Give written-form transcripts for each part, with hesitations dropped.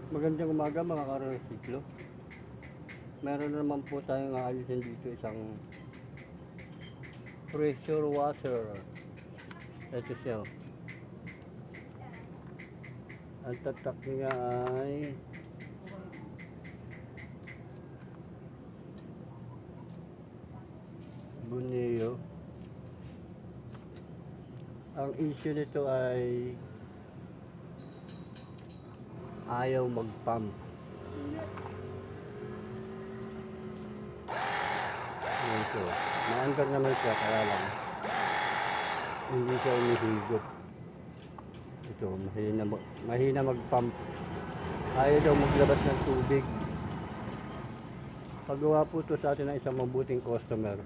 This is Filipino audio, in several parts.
Magandang umaga mga karesiklo. Meron naman po tayong aayusin dito isang pressure washer. Ito siya. Ang tatak niya ay Buneo. Ang issue nito ay ayaw mag-pump. Ito. Maanggar naman siya, kaya lang hindi siya umihigop. Ito, mahina mag-pump. Ayaw daw maglabas ng tubig. Pagawa po ito sa atin ng isang mabuting customer.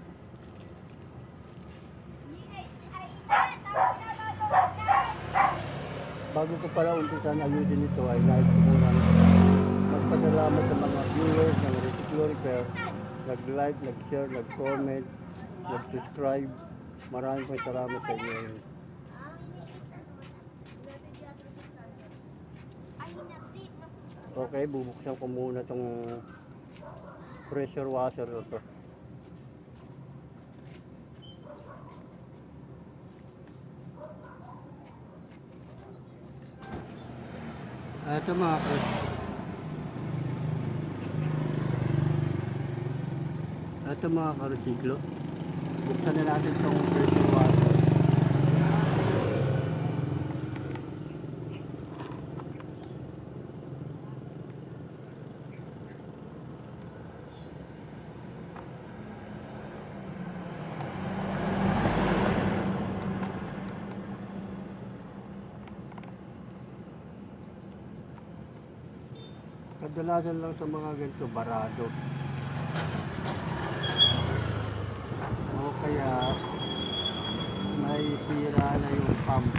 Bago ko pala umpisan ayusin ito ay nais ko munang magpasalamat sa mga viewers ng Resiklo Repair. Nag-like, nag-share, nag-comment, nag-subscribe. Maraming po salamat sa inyo. Okay, bubuksan ko muna itong pressure washer ito. Ito mga karesiklo. Buksan na natin itong pressure washer. Kadalasan lang sa mga ganito barado. O kaya may pira na yung pump.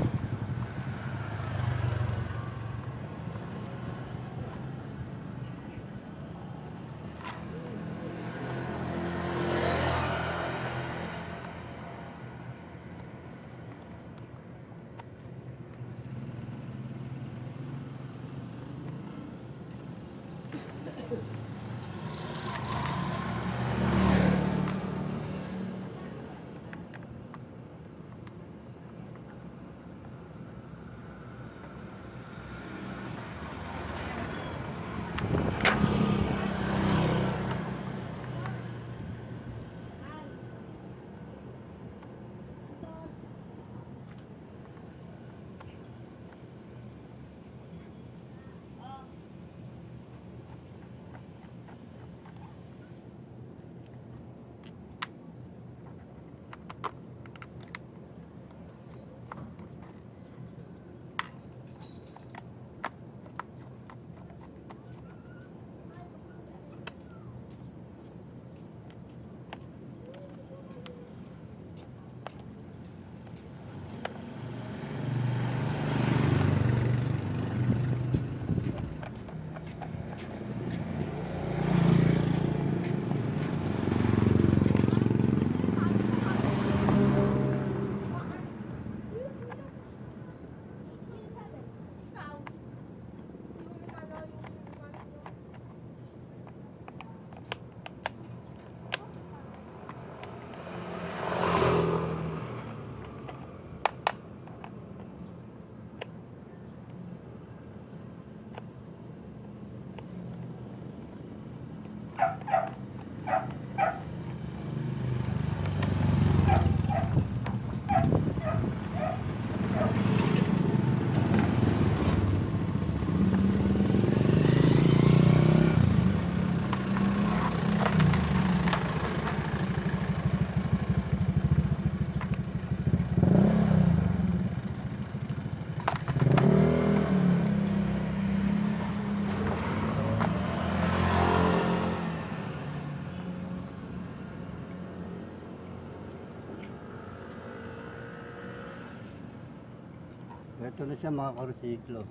Ito na siya mga karesiklo.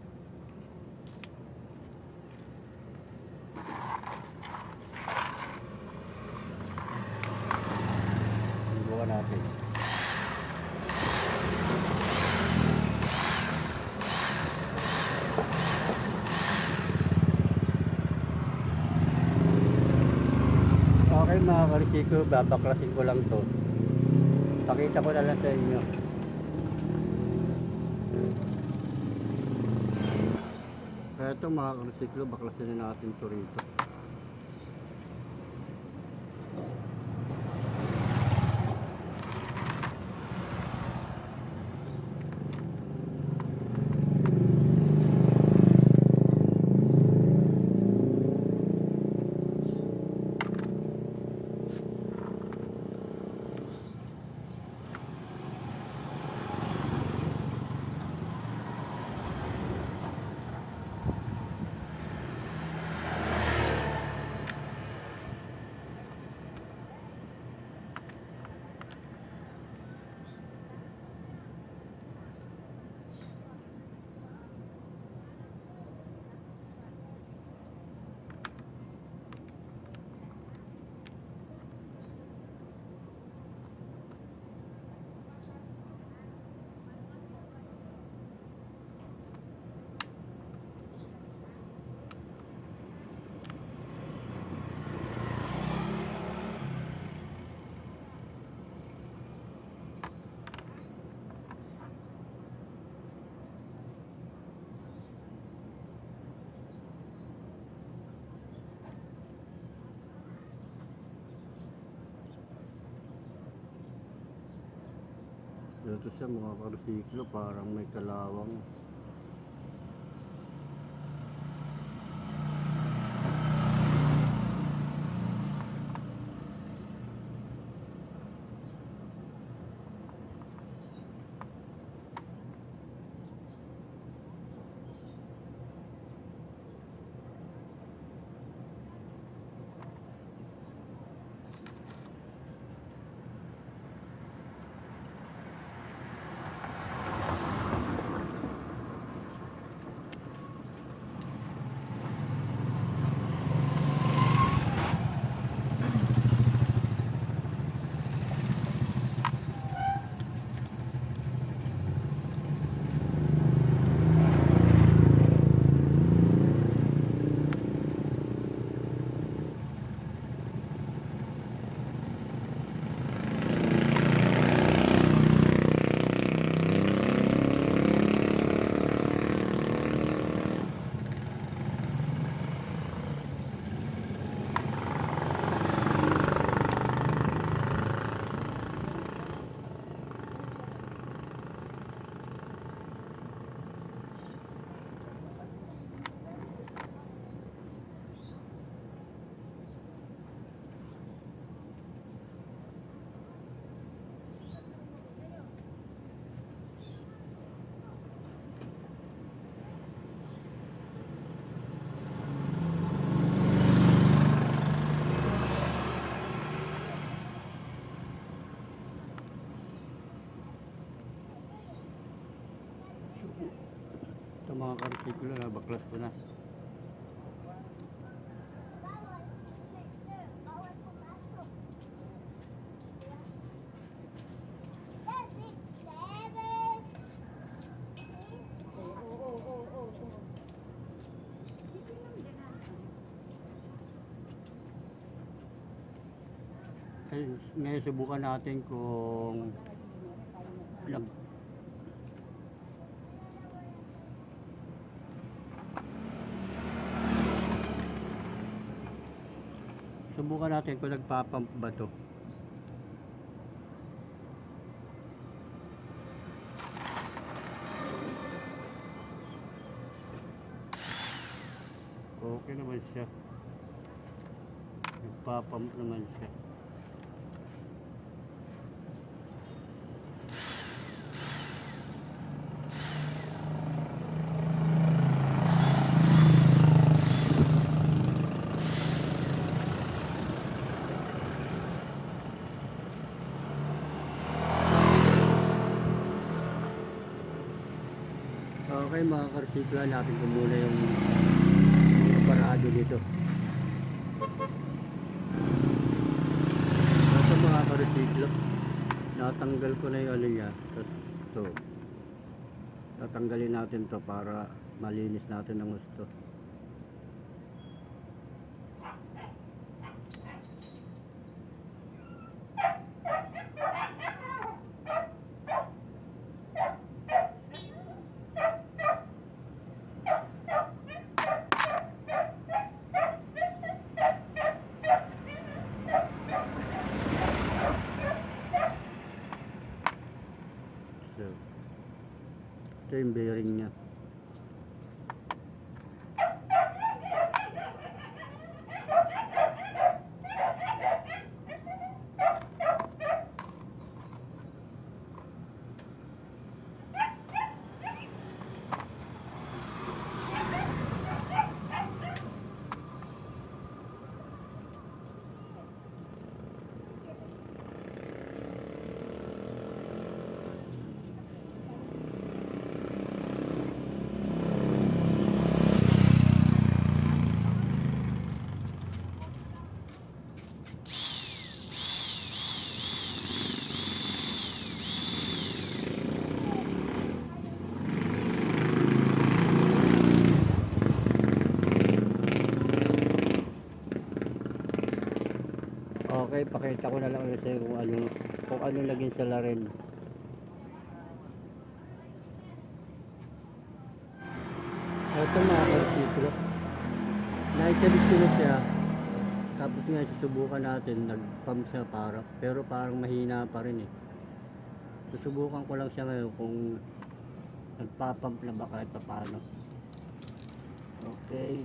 Subukan natin. Okay mga karisiko, babaklasin ko lang to. Pakita ko na lang sa inyo. Kaya ito mga karisiko, baklasin na natin to rito. Dito siya mga karusiklo, parang may kalawang. Ito mga karusiklo, nabaklas ko na. Ngayon subukan natin kung subukan natin kung nagpapump ba to. Okay naman siya, nagpapump naman siya. Okay mga karusiklo, hanapin ko muna yung parado dito. Ito mga karusiklo, natanggal ko na yung ano niya. Ito, tatanggalin natin to para malinis natin ng gusto. yung bearing niya. Okay, pakita ko na lang ulit sa'yo kung ano naging salarin. Ito mga karsiplo, naitalis siya. Tapos nga susubukan natin, nag-pump siya pero parang mahina pa rin eh. Susubukan ko lang siya ngayon kung nagpapump na ba kahit paano. Okay.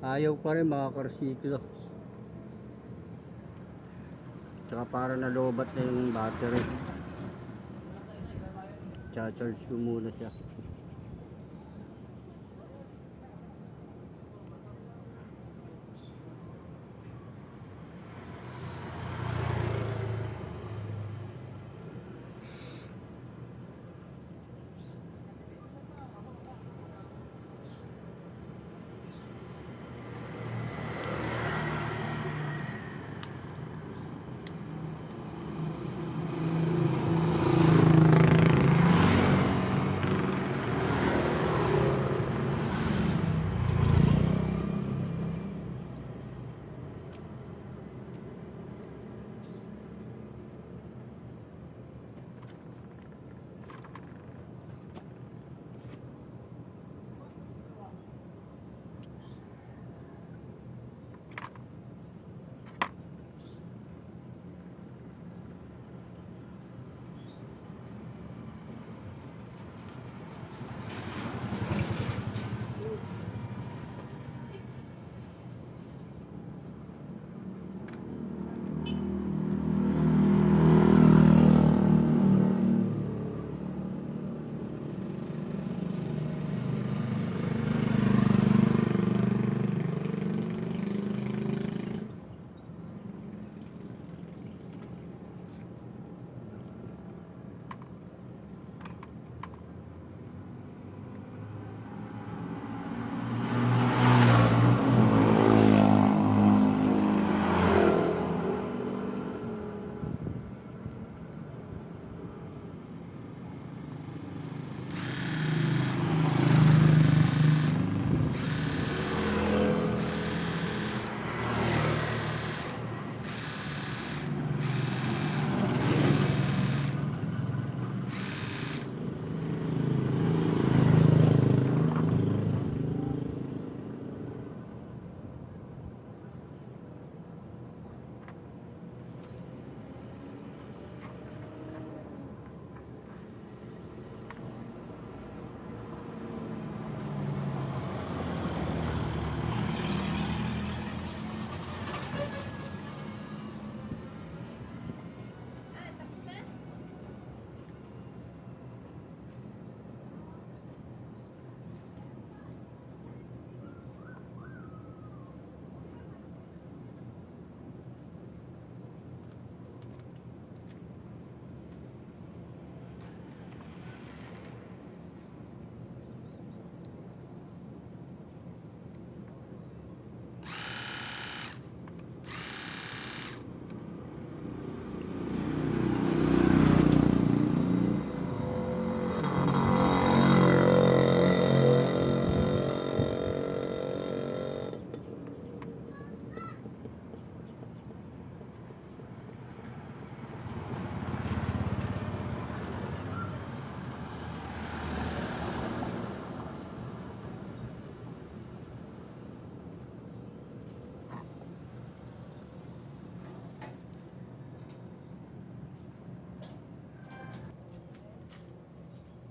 Ayaw pa rin mga karsiklo. Tsaka para nalobat na yung battery. Cha-charge ko muna siya.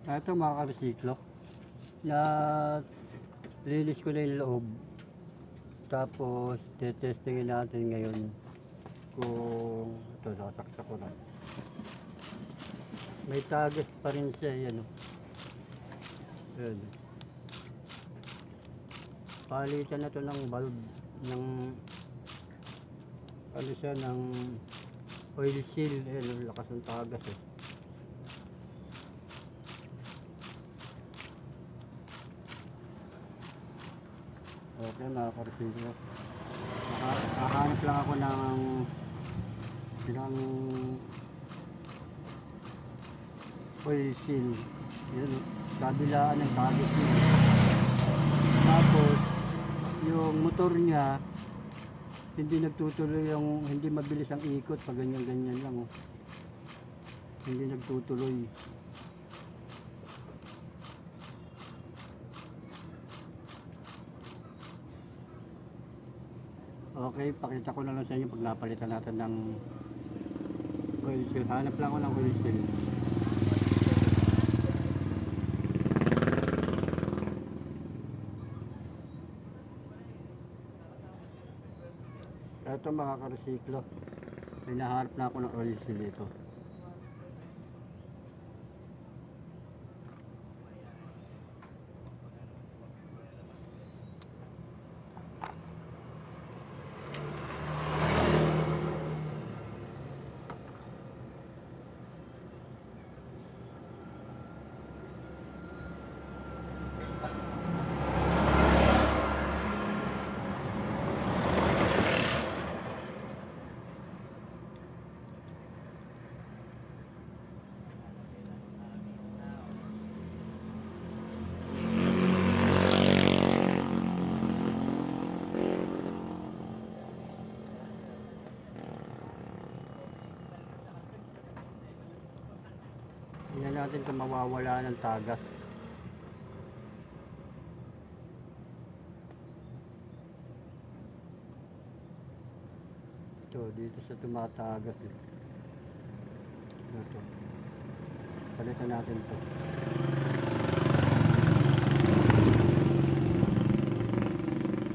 Ito mga ka-resiklo. Na linis ko na yung loob. Tapos testingin natin ngayon kung ito sasaksak ko na. May tagas pa rin siya yan. Yan. Palitan na to ng bulb ng ano siya ng oil seal. Ayan, lakas ng tagas eh. Okay mga ka-resiklo. Nakahanap lang ako ng oil seal. Yun, kabilaan ng tagas niya. Tapos yung motor niya hindi nagtutuloy, yung hindi mabilis ang ikot pag ganyan lang oh. Hindi nagtutuloy. Okay, pakita ko na lang sa inyo pag napalitan natin ng oil seal. Hanap lang ako ng oil seal. Ito mga ka-resiklo, hinahanap na ako ng oil seal dito. Tingnan natin kung mawawala ng tagas. Ito, dito sa tumatagas eh. Ito. Palitan natin ito.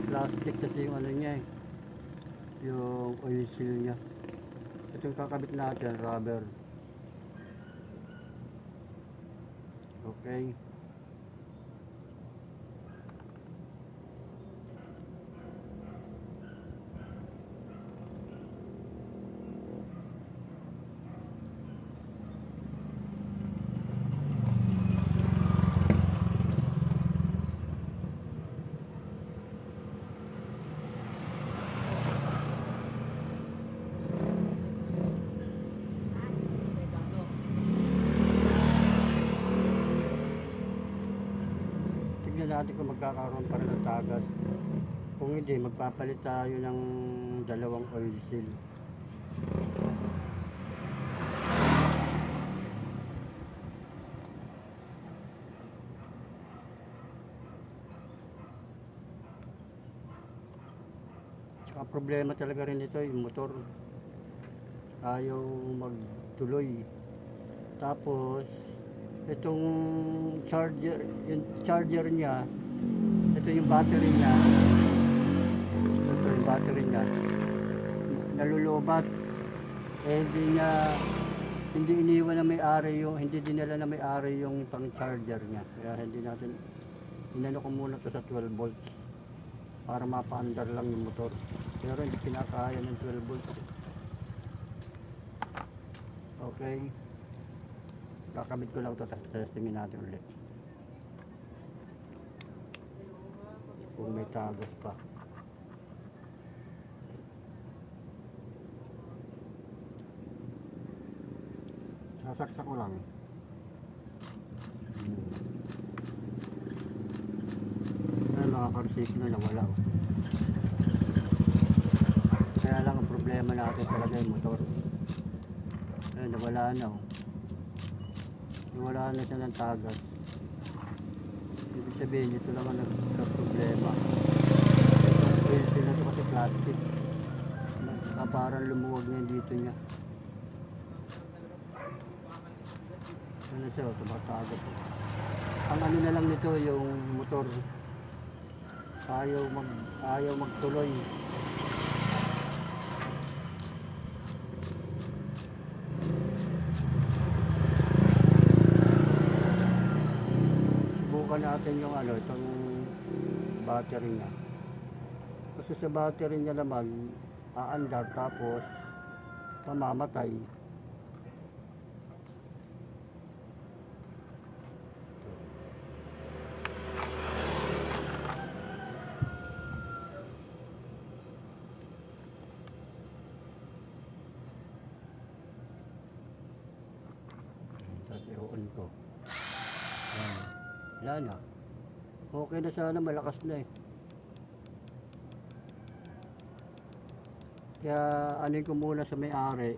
Plastic kasi yung ano niya eh. Yung oil seal niya. Ito yung kakabit natin, rubber. Okay. Natin kung magkakaroon pa rin ng tagas. Kung hindi, magpapalit tayo ng dalawang oil seal. Tsaka problema talaga rin ito, yung motor ayaw magtuloy. Tapos itong yung charger niya, ito yung battery niya, nalulubat. Hindi iniwan na may-ari yung, hindi dinala na may-ari yung pang charger niya. Kaya hindi natin, inano ko muna to sa 12 volts para mapaandar lang yung motor. Pero hindi kinakaya ng 12 volts. Okay. Kakabit ko lang ito, testingin natin ulit kung may tagas pa. Sasaksak ko lang. Ay, mga ka-resiklo na wala. Kaya lang ang problema natin talaga yung motor. Ay, nawala na oh. Wala na siya ng tagas. Ibig sabihin, ito lang ang nagka-problema. Itong oil seal na ito kasi plastic. Parang lumuwag na dito niya. Ano siya, tumatagas. Ang ano na lang nito, yung motor, ayaw magtuloy. Subukan natin yung ano, itong battery niya. Kasi sa battery niya naman, aandar tapos mamamatay. Tapos i-on ko. Yan. Wala na. Okay na sana, malakas na eh. Kaya anin ko muna sa may-ari.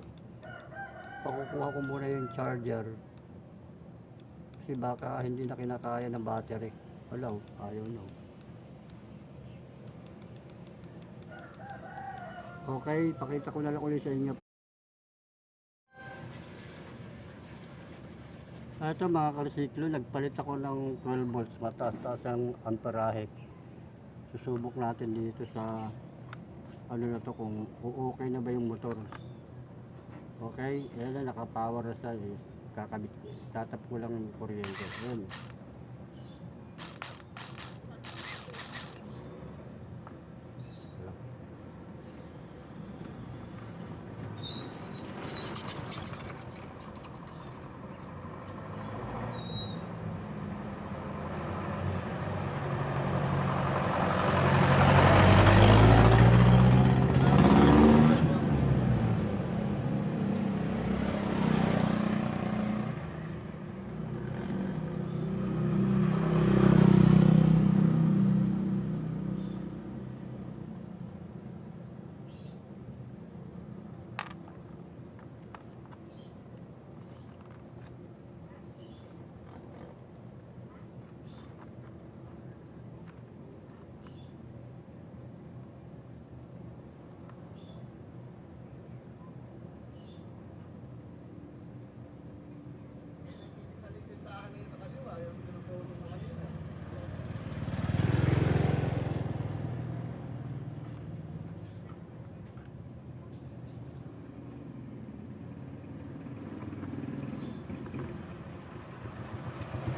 Pakukuha ko muna yung charger. Kasi baka hindi na kinakaya ng battery. Wala, ayaw na. Okay, pakita ko na lang ulit sa inyo. Ito mga karsiklo, nagpalit ako ng 12 volts, mataas-taas ang amperahe. Susubok natin dito sa ano na to, kung okay na ba yung motor. Okay, yan na, nakapower na sa kakabit, tatap ko lang yung kuryente. Yan.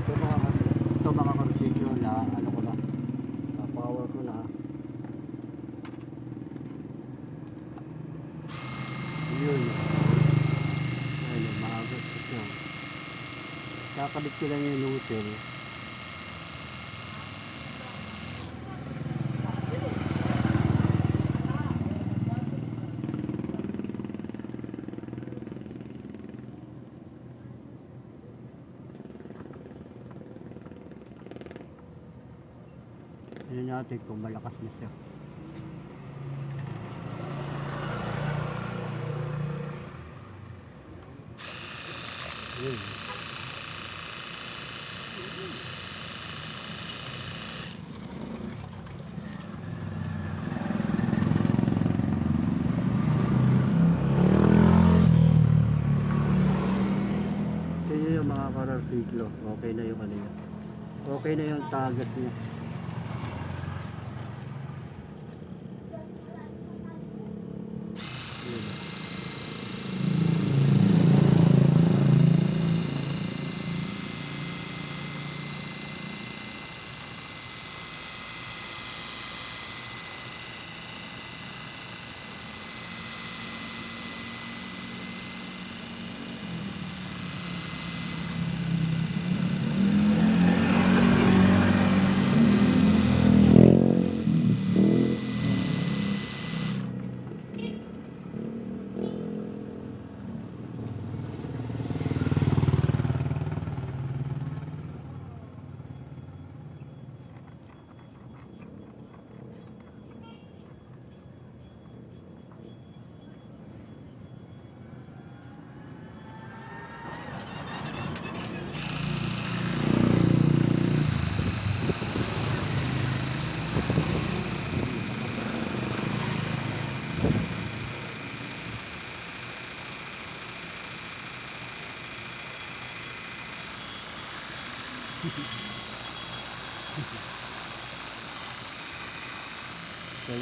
Ito mga karsiklo na ano ko na, power ko na. Yun. Ayun, maagot ito. Kakabit ko lang yung nozzle. Tignan natin kung malakas na siya. Yun. Ito yung mga kararsiklo. Okay na yung ano niya. Okay na yung tagat niya.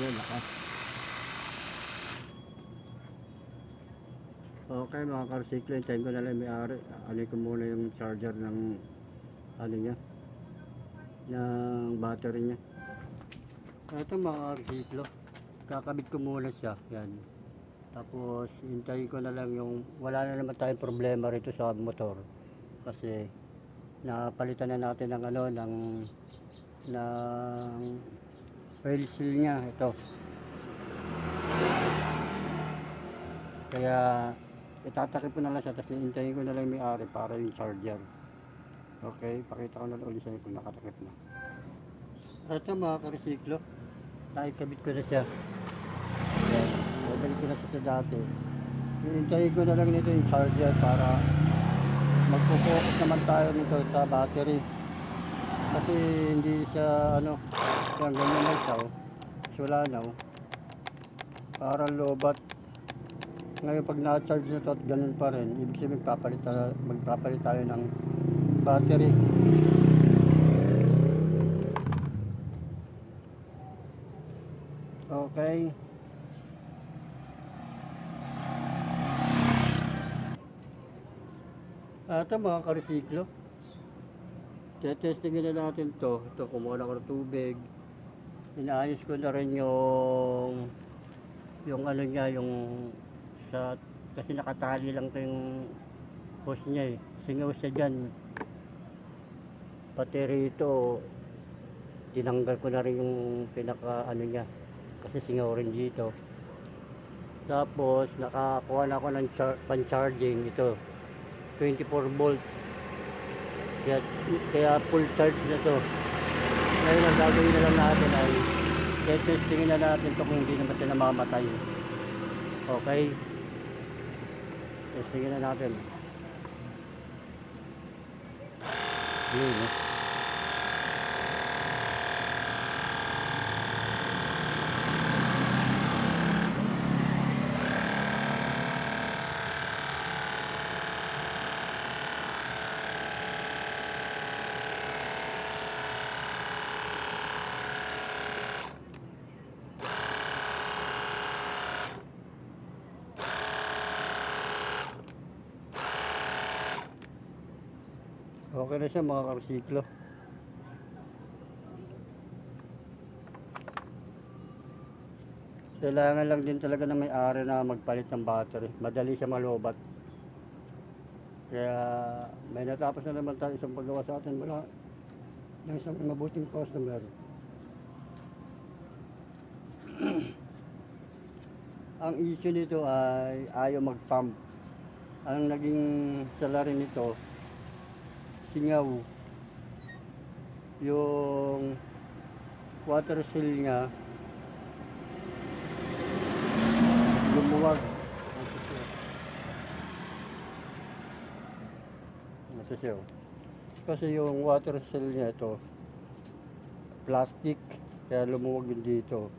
yan, lakas. Okay mga karsiklo, hintayin ko na lang may-ari. Alin ko muna yung charger ng ano niya, ng battery niya. Ito mga karsiklo, kakabit ko muna siya, yan. Tapos hintayin ko na lang yung, wala na naman tayong problema rito sa motor. Kasi napalitan na natin ng ano, ng oil seal niya, ito. Kaya itatakip ko na lang siya, tapos hintayin ko na lang may-ari para yung charger. Okay, pakita ko na lang ulit sa inyo kung nakatakip na. Ito mga karisiklo, nakikabit ko na siya. Ayan, nabalik ko na siya sa dati. Hintayin ko na lang nito yung charger para magpo-focus naman tayo nito sa battery. Kasi hindi siya ano, yung ganyan lang siya, oh. Wala na, oh. Parang lobat. Ngayon pag na-charge na ito at ganun pa rin, ibig sabihin magpapalit tayo ng battery. Okay. Ito mga karisiklo, testingin na natin to. Ito, kumuha ko ng tubig. Inaayos ko na rin yung ano niya, yung sa, kasi nakatali lang to yung hose niya eh. Singaw siya dyan. Pati rito, tinanggal ko na rin yung pinaka ano niya. Kasi singaw rin dito. Tapos, nakakuha na ako ng pan-charging ito. 24 volts. Kaya full charge na to. Ngayon ang gagawin na lang natin ay testingin na natin ito kung hindi naman siya namamatay. Okay? Testingin na natin. Yun, eh. Okay na siya mga karsiklo. Kailangan lang din talaga na may-ari na magpalit ng battery. Madali siya malobat. Kaya may natapos na naman tayo isang paggawa sa atin mula ng isang mabuting customer. Ang issue nito ay ayaw mag-pump. Ang naging salarin nito, singaw. Yung water seal niya lumuwag. Nasisiyaw. Kasi yung water seal niya ito plastic, kaya lumuwag yun dito.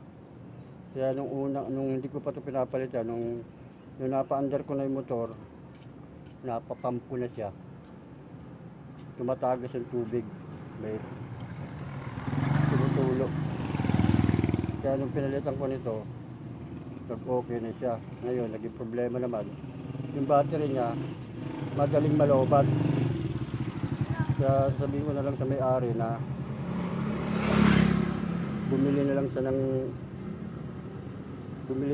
Kaya nung hindi ko pa ito pinapalitan, nung napa-under ko na yung motor, napapump ko na siya. Tumatagas yung tubig, may tumutulo. Kaya nung pinalitan ko nito, okay na siya. Ngayon naging problema naman yung battery niya, madaling malobat. Kaya sabihin ko na lang sa may-ari na bumili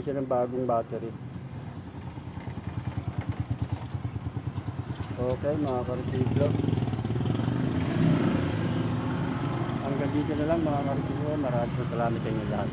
siya ng bagong battery. Okay mga karsiklo, hanggang dito na lang mga karsiklo. Maraming salamat sa inyo lahat.